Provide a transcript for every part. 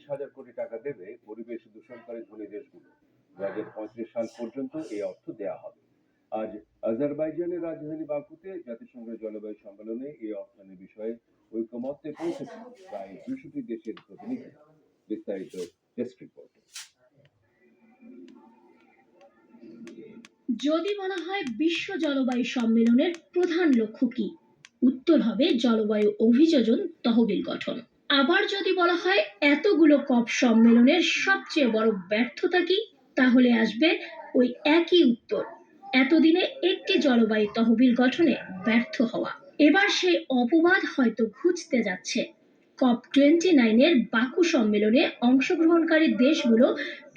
30,000 কোটি টাকা দেবে পরিবেশ দূষণকারী ধনী দেশগুলো। 2035 সাল পর্যন্ত এই অর্থ দেয়া হবে। আজ আজারবাইজানের রাজধানী বাকুতে জাতিসংঘের জলবায়ু সম্মেলনে এই অর্থায়নের বিষয়ে ঐকমত্যে পৌঁছেছে প্রায় 200টি দেশের প্রতিনিধিরা। বিস্তারিত ডেস্ক রিপোর্ট। যদি বলা হয় বিশ্ব জলবায়ু সম্মেলনের প্রধান লক্ষ্য কি, উত্তর হবে জলবায়ু অভিযোজন তহবিল গঠন। আবার যদি বলা হয় এতগুলো কপ সম্মেলনের সবচেয়ে বড় ব্যর্থতা কি, তাহলে আসবে ওই একই উত্তর, এতদিনে একটি জলবায়ু তহবিল গঠনে ব্যর্থ হওয়া। এবার সেই অপবাদ হয়তো ঘুচতে যাচ্ছে। COP29 বাকু সম্মেলনে অংশগ্রহণকারী দেশগুলো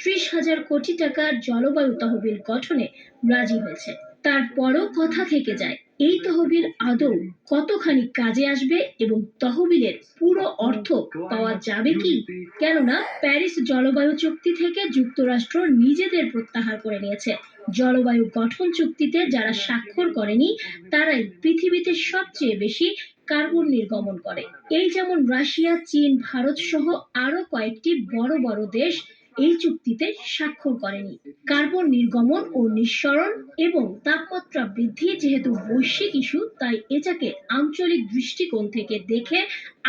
30,000 কোটি টাকার জলবায়ু তহবিল গঠনে রাজি হয়েছে। তারপরও কথা থেকে যায়, এই তহবিল আদৌ কতখানি কাজে আসবে এবং তহবিলের পুরো অর্থ পাওয়া যাবে কি? কেননা প্যারিস জলবায়ু চুক্তি থেকে যুক্তরাষ্ট্র নিজেদের প্রত্যাহার করে নিয়েছে। জলবায়ু গঠন চুক্তিতে যারা স্বাক্ষর করেনি তারাই পৃথিবীতে সবচেয়ে বেশি কার্বন নির্গমন করে। এই যেমন রাশিয়া, চীন, ভারত সহ আরো কয়েকটি বড় বড় দেশ এই চুক্তিতে স্বাক্ষর করেনি। কার্বন নির্গমন ও নিঃসরণ এবং তাপমাত্রা বৃদ্ধি যেহেতু বৈশ্বিক ইস্যু, তাই এটাকে আঞ্চলিক দৃষ্টিকোণ থেকে দেখে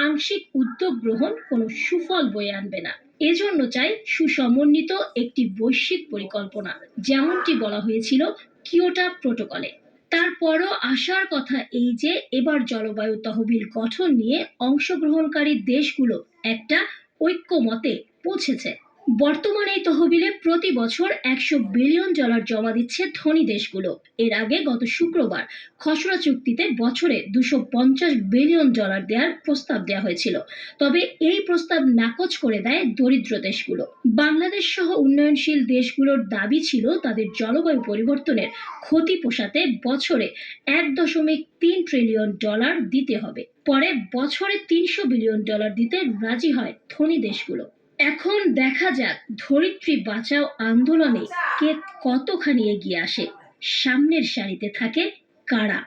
আংশিক উদ্যোগ গ্রহণ কোনো সুফল বয়ে আনবে না। এজন্য চাই সুসমন্বিত একটি বৈশ্বিক পরিকল্পনা, যেমনটি বলা হয়েছিল কিয়োটো প্রটোকলে। তারপরও আশার কথা এই যে এবার জলবায়ু তহবিল গঠন নিয়ে অংশগ্রহণকারী দেশগুলো একটা ঐক্যমতে পৌঁছেছে। বর্তমানে এই তহবিলে প্রতি বছর $100 বিলিয়ন জমা দিচ্ছে ধনী দেশগুলো। এর আগে গত শুক্রবার খসড়া চুক্তিতে বছরে $250 বিলিয়ন দেওয়ার প্রস্তাব দেওয়া হয়েছিল। তবে এই প্রস্তাব নাকচ করে দেয় দরিদ্র দেশগুলো। বাংলাদেশ সহ উন্নয়নশীল দেশগুলোর দাবি ছিল তাদের জলবায়ু পরিবর্তনের ক্ষতি পোষাতে বছরে $1.3 ট্রিলিয়ন দিতে হবে। পরে বছরে $300 বিলিয়ন দিতে রাজি হয় ধনী দেশগুলো। এখন দেখা যাক ধরিত্রী বাঁচাও আন্দোলনে কে কতখানি এগিয়ে আসে, সামনের সারিতে থাকে কারা।